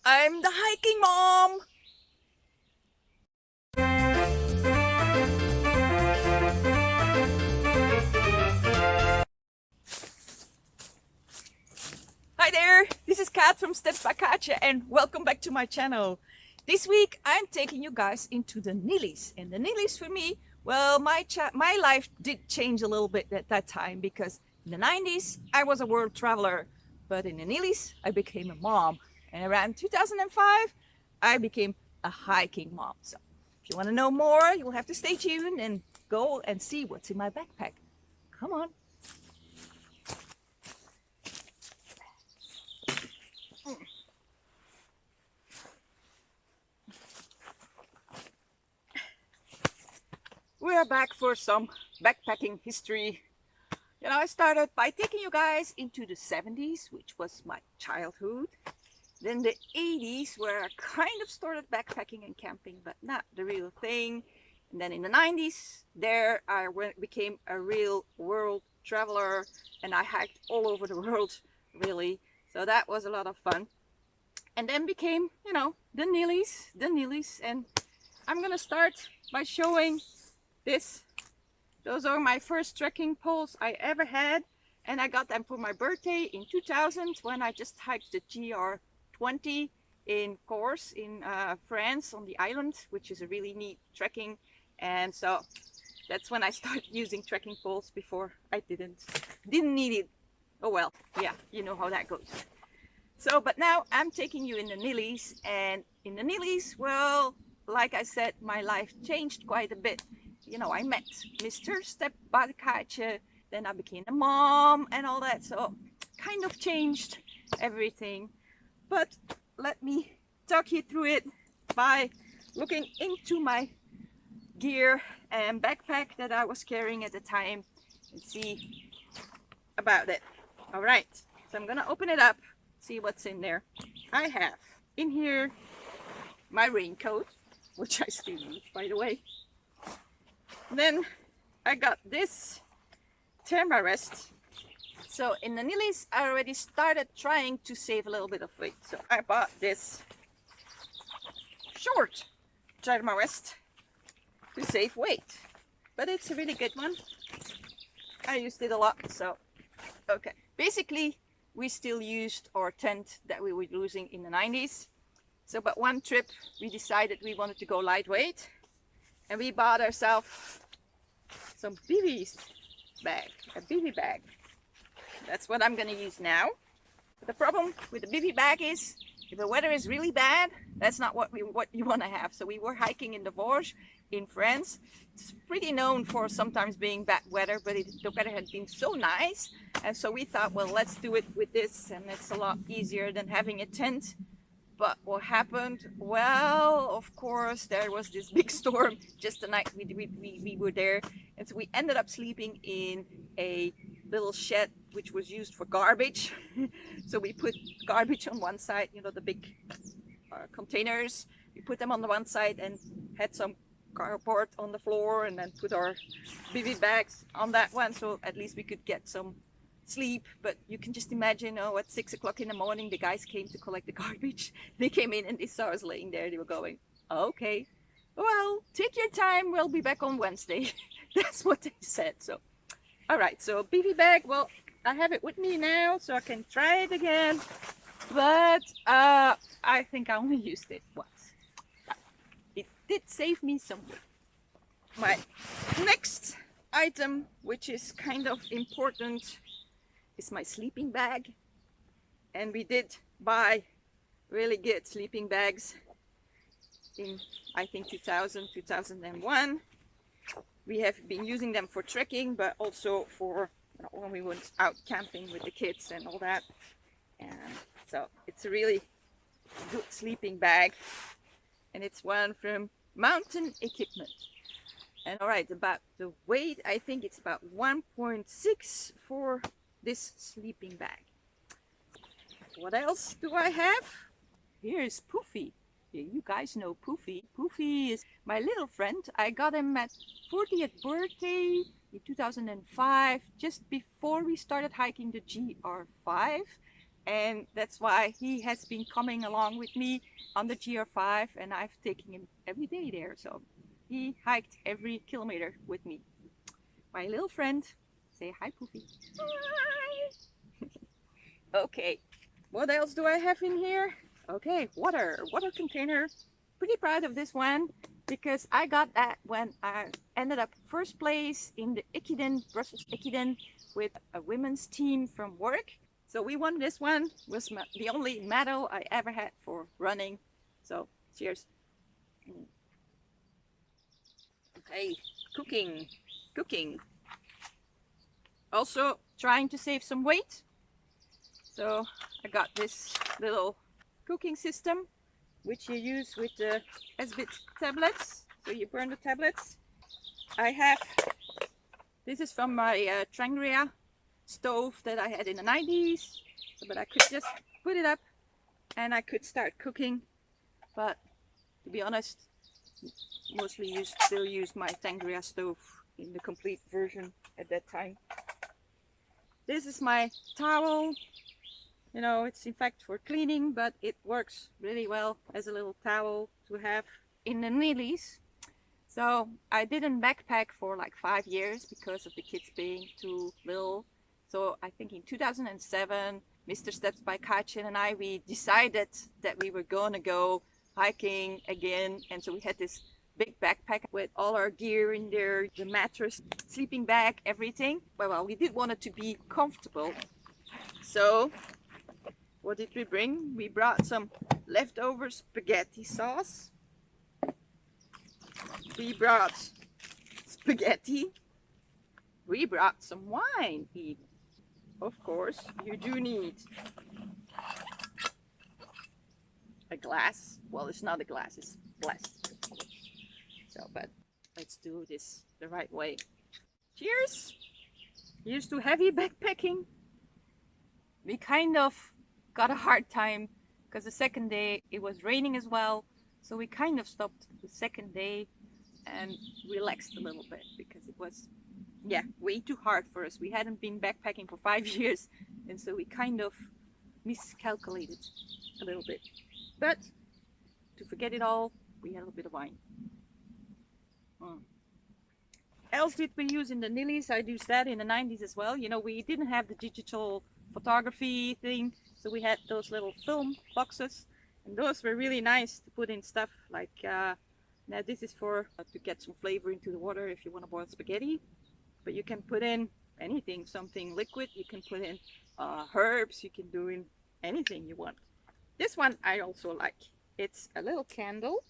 I'm the hiking mom! Hi there, this is Kat from Steps by Kaatje and welcome back to my channel. This week I'm taking you guys into the Nillies. And the Nillies for me, well, my life did change a little bit at that time because in the 90s I was a world traveler, but in the Nillies I became a mom. And around 2005 I became a hiking mom. So if you want to know more, you'll have to stay tuned and go and see what's in my backpack. Come on. We're back for some backpacking history. You know, I started by taking you guys into the 70s, which was my childhood. Then the 80s, where I kind of started backpacking and camping, but not the real thing. And then in the 90s, there I became a real world traveler, and I hiked all over the world, really. So that was a lot of fun. And then became, you know, the Nillies. And I'm gonna start by showing this. Those are my first trekking poles I ever had, and I got them for my birthday in 2000 when I just hiked the GR20 in Corse in France on the island, which is a really neat trekking. And so that's when I started using trekking poles. Before I didn't need it. Oh well, yeah, you know how that goes. So but now I'm taking you in the Nillies, and in the Nillies, well, like I said, my life changed quite a bit. You know, I met Mr. Step by Kaatje, then I became a mom and all that, so kind of changed everything. But let me talk you through it by looking into my gear and backpack that I was carrying at the time and see about it. All right, so I'm gonna open it up, see what's in there. I have in here my raincoat, which I still use, by the way. Then I got this Thermarest. So in the Nillies I already started trying to save a little bit of weight. So I bought this short Thermarest to save weight. But it's a really good one. I used it a lot, so okay. Basically we still used our tent that we were using in the 90s. So but one trip we decided we wanted to go lightweight. And we bought ourselves some Bivy bag, a Bivy bag. That's what I'm gonna use now. But the problem with the Bivy bag is, if the weather is really bad, that's not what you want to have. So we were hiking in the Vosges in France. It's pretty known for sometimes being bad weather, but the weather had been so nice. And so we thought, well, let's do it with this, and it's a lot easier than having a tent. But what happened? Well, of course, there was this big storm just the night we were there. And so we ended up sleeping in a little shed, which was used for garbage. So we put garbage on one side, you know, the big containers. We put them on the one side and had some cardboard on the floor, and then put our Bivy bags on that one. So at least we could get some sleep. But you can just imagine, oh, at 6 o'clock in the morning the guys came to collect the garbage. They came in and they saw us laying there. They were going, okay, well, take your time, we'll be back on Wednesday. That's what they said. So all right, so Bivy bag, well, I have it with me now so I can try it again, but I think I only used it once. It did save me some weight. My next item, which is kind of important, is my sleeping bag. And we did buy really good sleeping bags in, I think, 2000, 2001. We have been using them for trekking, but also for, you know, when we went out camping with the kids and all that. And so it's a really good sleeping bag, and it's one from Equipment. And all right, about the weight, I think it's about 1.6 for this sleeping bag. What else do I have? Here's Poefi. You guys know Poefi. Poefi is my little friend. I got him at 40th birthday in 2005, just before we started hiking the GR5. and that's why he has been coming along with me on the GR5, and I've taken him every day there. So he hiked every kilometer with me. My little friend, say hi, Poefi. Hi. Okay, what else do I have in here? Okay, water container. Pretty proud of this one because I got that when I ended up first place in the Ekiden, Brussels Ekiden, with a women's team from work. So we won this one. It was the only medal I ever had for running. So cheers. Okay, cooking. Also trying to save some weight. So I got this little cooking system, which you use with the Esbit tablets. So you burn the tablets. This is from my Thermarest stove that I had in the 90s. So, but I could just put it up and I could start cooking. But to be honest, mostly still use my Thermarest stove in the complete version at that time. This is my towel. You know, it's in fact for cleaning, but it works really well as a little towel to have in the Nillies. So I didn't backpack for like 5 years because of the kids being too little. So I think in 2007, Mr. Steps by Kaatje and I, we decided that we were gonna go hiking again. And so we had this big backpack with all our gear in there, the mattress, sleeping bag, everything. Well, we did want it to be comfortable. So what did we bring? We brought some leftover spaghetti sauce. We brought spaghetti. We brought some wine even. Of course, you do need a glass. Well, it's not a glass, it's plastic. So, but let's do this the right way. Cheers! Here's to heavy backpacking. We kind of got a hard time because the second day it was raining as well. So we kind of stopped the second day and relaxed a little bit because it was, yeah, way too hard for us. We hadn't been backpacking for 5 years, and so we kind of miscalculated a little bit. But to forget it all, we had a little bit of wine. Else did we use in the Nillies? I used that in the 90s as well. You know, we didn't have the digital photography thing, so we had those little film boxes, and those were really nice to put in stuff like now this is for to get some flavor into the water if you want to boil spaghetti, but you can put in anything, something liquid. You can put in herbs. You can do in anything you want. This one I also like. It's a little candle.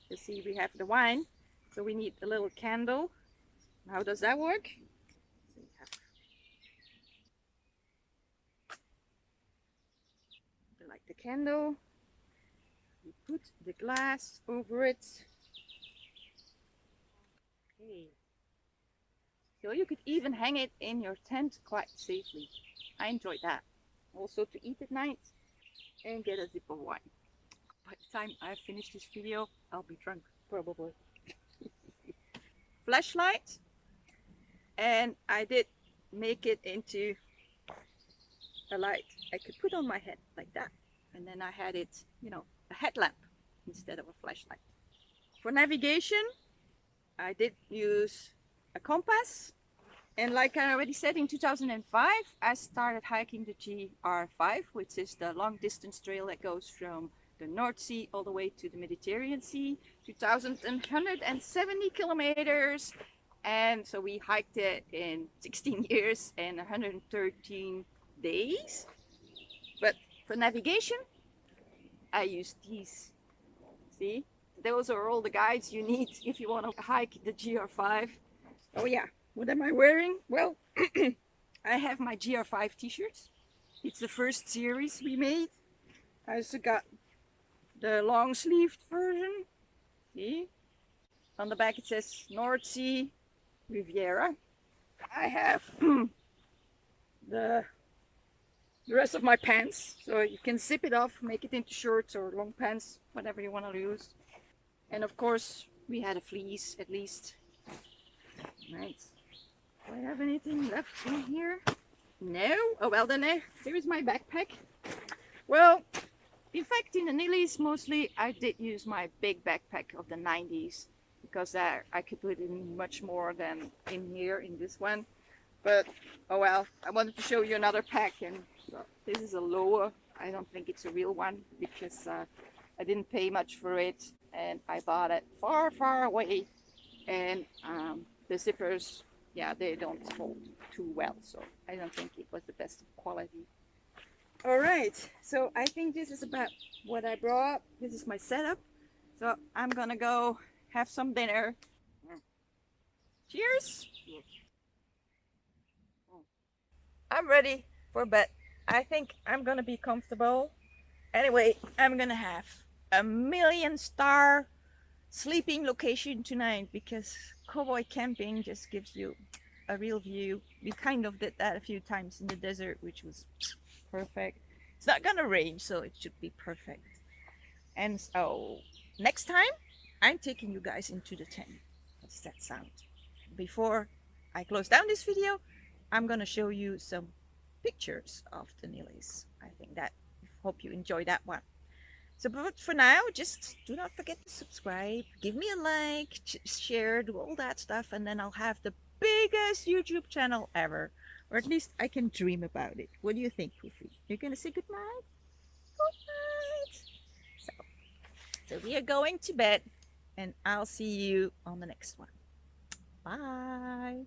You see, we have the wine, so we need a little candle. How does that work? So you have like the candle, you put the glass over it. Okay. So you could even hang it in your tent quite safely. I enjoyed that. Also to eat at night and get a sip of wine. By the time I finish this video, I'll be drunk, probably. Flashlight, and I did make it into a light I could put on my head like that, and then I had it, you know, a headlamp instead of a flashlight. For navigation, I did use a compass, and like I already said, in 2005 I started hiking the GR5, which is the long distance trail that goes from the North Sea all the way to the Mediterranean Sea, 2,170 kilometers. And so we hiked it in 16 years and 113 days. But for navigation, I used these. See, those are all the guides you need if you want to hike the GR5. Oh yeah, what am I wearing? Well, I have my GR5 t-shirts. It's the first series we made. I also got the long sleeved version. See, on the back it says North Sea Riviera. I have the rest of my pants, so you can zip it off, make it into shorts or long pants, whatever you want to use. And of course we had a fleece at least. Right, do I have anything left in here? No? Oh well, then there is my backpack. Well, in fact, in the Nillies, mostly I did use my big backpack of the 90s because I could put in much more than in here in this one. But oh well, I wanted to show you another pack, and so this is a Lowe. I don't think it's a real one because I didn't pay much for it, and I bought it far, far away, and the zippers, yeah, they don't hold too well, so I don't think it was the best quality. All right, so I think this is about what I brought. This is my setup, so I'm gonna go have some dinner. Cheers. I'm ready for bed. I think I'm gonna be comfortable. Anyway, I'm gonna have a million-star sleeping location tonight because cowboy camping just gives you a real view. We kind of did that a few times in the desert, which was perfect. It's not gonna rain, so it should be perfect. And so next time, I'm taking you guys into the tent. How does that sound? Before I close down this video, I'm gonna show you some pictures of the Nillies. I think that, hope you enjoy that one. So but for now, just do not forget to subscribe, give me a like, share, do all that stuff, and then I'll have the biggest YouTube channel ever. Or at least I can dream about it. What do you think, Poefi? You're gonna say good night? Good night. So we are going to bed, and I'll see you on the next one. Bye.